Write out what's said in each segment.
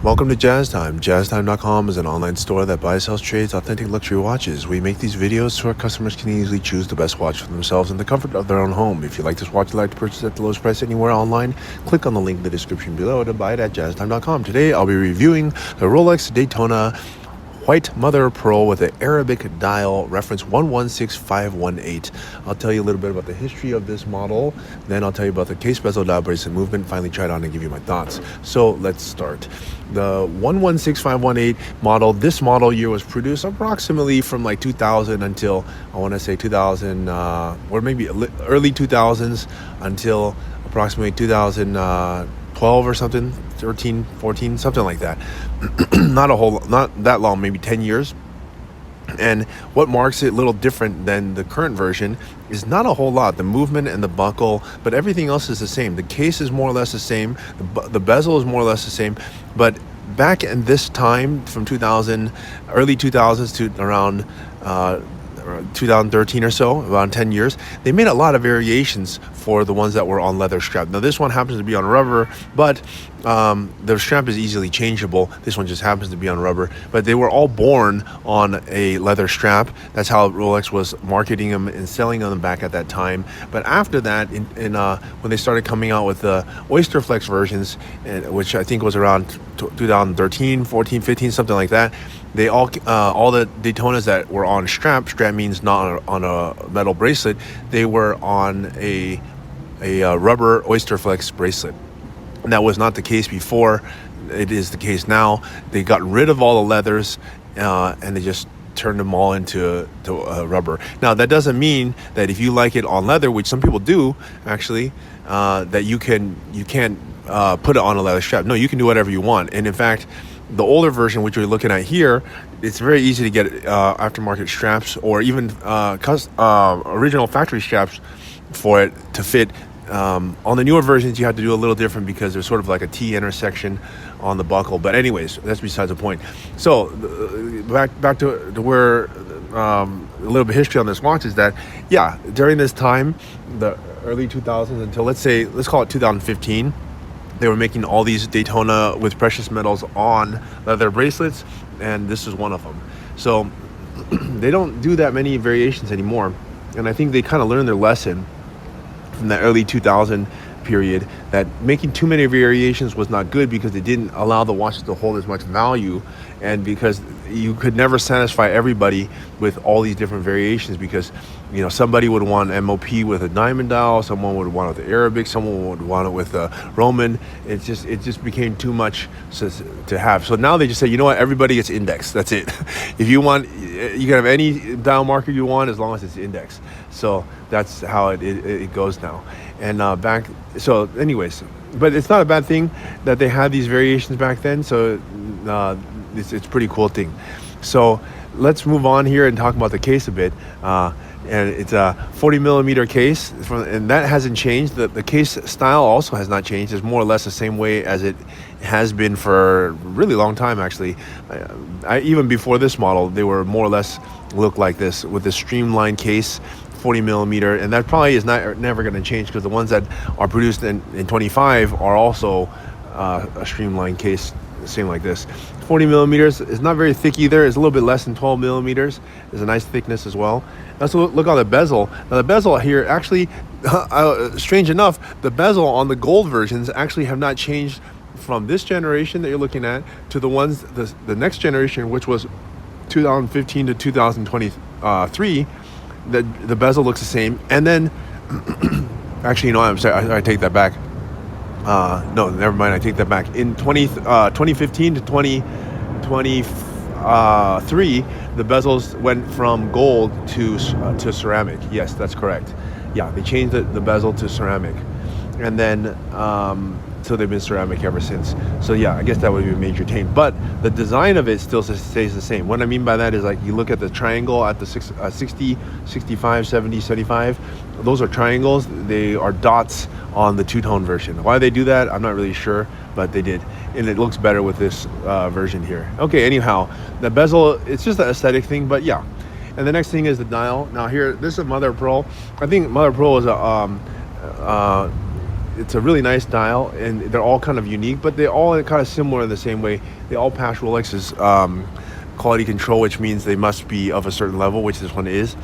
Welcome to Jazz Time. JazzTime.com is an online store that buys, sells, trades authentic luxury watches. We make these videos so our customers can easily choose the best watch for themselves in the comfort of their own home. If you like this watch you'd like to purchase at the lowest price anywhere online, click on the link in the description below to buy it at JazzTime.com. Today I'll be reviewing the Rolex Daytona white mother of pearl with an Arabic dial, reference 116518. I'll tell you a little bit about the history of this model, then I'll tell you about the case bezel dial bracelet movement, finally try it on and give you my thoughts. So let's start. The 116518 model, this model year was produced approximately from like 2000 until, I want to say 2000, or maybe early 2000s until approximately 2012 or something, 13, 14, something like that. Not that long, maybe 10 years. And what marks it a little different than the current version is not a whole lot. The movement and the buckle, but everything else is the same. The case is more or less the same. The bezel is more or less the same. But back in this time, from 2000, early 2000s to around 2013 or so, around 10 years, they made a lot of variations for the ones that were on leather strap. Now this one happens to be on rubber, but the strap is easily changeable. This one just happens to be on rubber, but they were all born on a leather strap. That's how Rolex was marketing them and selling them back at that time. But after that, when they started coming out with the Oyster Flex versions, which I think was around 2013, 14, 15, something like that, they all the Daytonas that were on strap means not on a metal bracelet, they were on a rubber Oyster Flex bracelet. And that was not the case before. It is the case now. They got rid of all the leathers and they just turned them all into rubber. Now that doesn't mean that if you like it on leather, which some people do actually, that you can't put it on a leather strap. No, you can do whatever you want. And in fact, the older version, which we're looking at here, it's very easy to get aftermarket straps or even original factory straps for it to fit. On the newer versions, you have to do a little different because there's sort of like a T intersection on the buckle. But anyways, that's besides the point. So back to where a little bit of history on this watch is that, yeah, during this time, the early 2000s until let's call it 2015, they were making all these Daytona with precious metals on leather bracelets, and this is one of them. So they don't do that many variations anymore, and I think they kind of learned their lesson from that early 2000 period that making too many variations was not good because it didn't allow the watches to hold as much value, and because you could never satisfy everybody with all these different variations, because somebody would want MOP with a diamond dial, someone would want it with the Arabic, someone would want it with a Roman. It just became too much to have. So now they just say, you know what, everybody gets index. That's it. If you want, you can have any dial marker you want as long as it's index. So that's how it goes now. And so anyways, but it's not a bad thing that they had these variations back then. So it's a pretty cool thing. So let's move on here and talk about the case a bit. And it's a 40 millimeter case, and that hasn't changed. The case style also has not changed. It's more or less the same way as it has been for a really long time, actually. Even before this model, they were more or less look like this with this streamlined case, 40 millimeter, and that probably is never going to change, because the ones that are produced in 25 are also a streamlined case, same like this. 40 millimeters is not very thick either. It's a little bit less than 12 millimeters. There's a nice thickness as well. Let's look on the bezel. Now the bezel here actually, strange enough, the bezel on the gold versions actually have not changed from this generation that you're looking at to the ones, the next generation, which was 2015 to 2023. The bezel looks the same. And then, actually, I'm sorry, I take that back. No, never mind. I take that back. In 2015 to 2023, the bezels went from gold to ceramic. Yes, that's correct. Yeah, they changed the bezel to ceramic, and then so they've been ceramic ever since. So yeah, I guess that would be a major change. But the design of it still stays the same. What I mean by that is, like, you look at the triangle at the 60, 65, 70, 75. Those are triangles. They are dots on the two-tone version. Why they do that, I'm not really sure, but they did. And it looks better with this version here. Okay, anyhow, the bezel, it's just an aesthetic thing, but yeah. And the next thing is the dial. Now here, this is mother of pearl. I think mother of pearl is a it's a really nice dial, and they're all kind of unique, but they're all kind of similar in the same way. They all pass Rolex's quality control, which means they must be of a certain level, which this one is.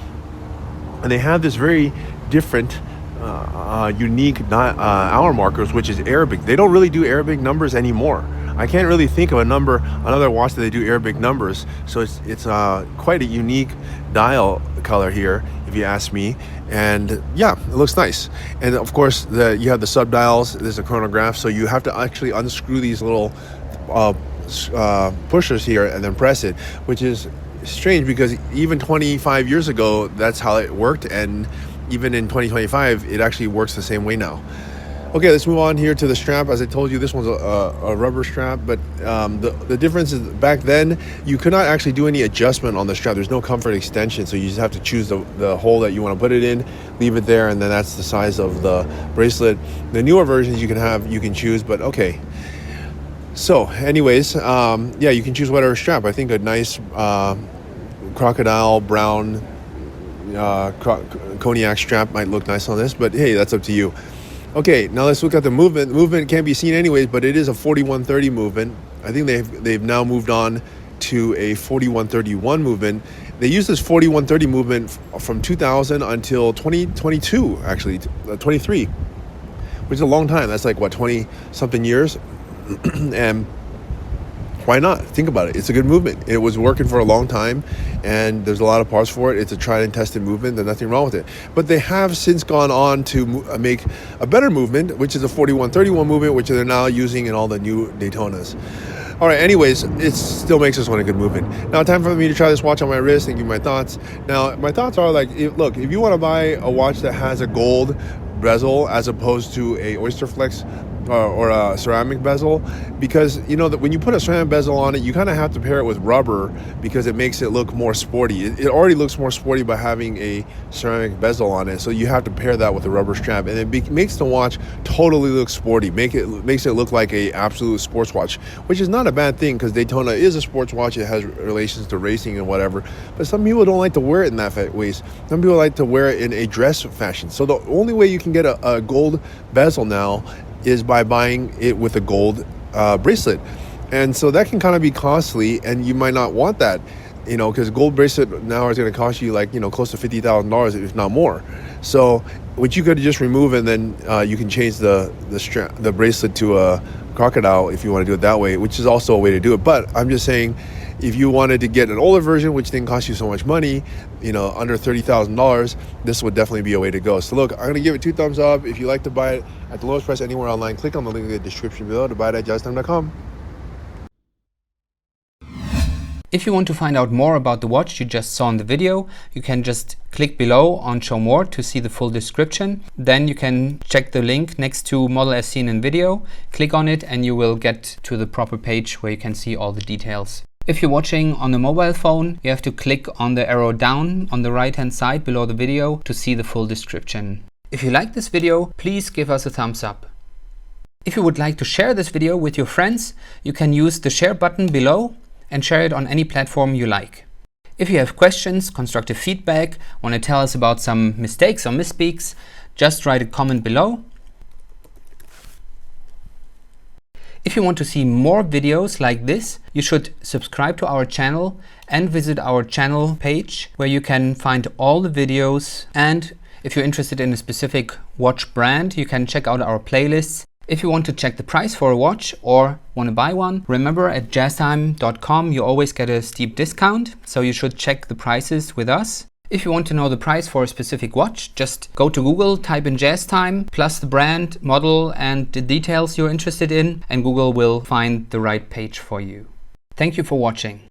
And they have this very different, unique hour markers, which is Arabic. They don't really do Arabic numbers anymore. I can't really think of another watch that they do Arabic numbers. So it's quite a unique dial color here, if you ask me. And yeah, it looks nice. And of course, you have the sub dials. There's a chronograph, so you have to actually unscrew these little pushers here and then press it, which is strange because even 25 years ago, that's how it worked. And even in 2025, it actually works the same way now. Okay, let's move on here to the strap. As I told you, this one's a rubber strap, but the difference is back then, you could not actually do any adjustment on the strap. There's no comfort extension, so you just have to choose the hole that you want to put it in, leave it there, and then that's the size of the bracelet. The newer versions you can choose, but okay. So anyways, yeah, you can choose whatever strap. I think a nice crocodile brown cognac strap might look nice on this, but hey, that's up to you. Okay, now let's look at the movement. The movement can't be seen anyways, but it is a 4130 movement. I think they've now moved on to a 4131 movement. They used this 4130 movement from 2000 until 2022, actually 23, which is a long time. That's like what, 20 something years. And why not? Think about it. It's a good movement. It was working for a long time, and there's a lot of parts for it. It's a tried and tested movement. There's nothing wrong with it. But they have since gone on to make a better movement, which is a 4131 movement, which they're now using in all the new Daytonas. All right, anyways, it still makes this one a good movement. Now, time for me to try this watch on my wrist and give you my thoughts. Now, my thoughts are like, look, if you want to buy a watch that has a gold bezel as opposed to a Oyster Flex or a ceramic bezel, because you know that when you put a ceramic bezel on it, you kind of have to pair it with rubber because it makes it look more sporty. It already looks more sporty by having a ceramic bezel on it, so you have to pair that with a rubber strap, and it makes the watch totally look sporty. Makes it look like a absolute sports watch, which is not a bad thing because Daytona is a sports watch. It has relations to racing and whatever, but some people don't like to wear it in that way. Some people like to wear it in a dress fashion. So the only way you can get a gold bezel now is by buying it with a gold bracelet, and so that can kind of be costly, and you might not want that, you know, because gold bracelet now is going to cost you like, you know, close to $50,000 if not more. So which you could just remove, and then you can change the bracelet to a crocodile if you want to do it that way, which is also a way to do it. But I'm just saying, if you wanted to get an older version, which didn't cost you so much money, you know, under $30,000, this would definitely be a way to go. So look, I'm going to give it 2 thumbs up. If you like to buy it at the lowest price anywhere online, click on the link in the description below to buy it at jazztime.com. If you want to find out more about the watch you just saw in the video, you can just click below on Show More to see the full description. Then you can check the link next to Model as seen in video, click on it, and you will get to the proper page where you can see all the details. If you're watching on a mobile phone, you have to click on the arrow down on the right hand side below the video to see the full description. If you like this video, please give us a thumbs up. If you would like to share this video with your friends, you can use the share button below and share it on any platform you like. If you have questions, constructive feedback, want to tell us about some mistakes or misspeaks, just write a comment below. If you want to see more videos like this, you should subscribe to our channel and visit our channel page where you can find all the videos. And if you're interested in a specific watch brand, you can check out our playlists. If you want to check the price for a watch or want to buy one, remember at jazztime.com you always get a steep discount, so you should check the prices with us. If you want to know the price for a specific watch, just go to Google, type in JazzTime, plus the brand, model, and the details you're interested in, and Google will find the right page for you. Thank you for watching.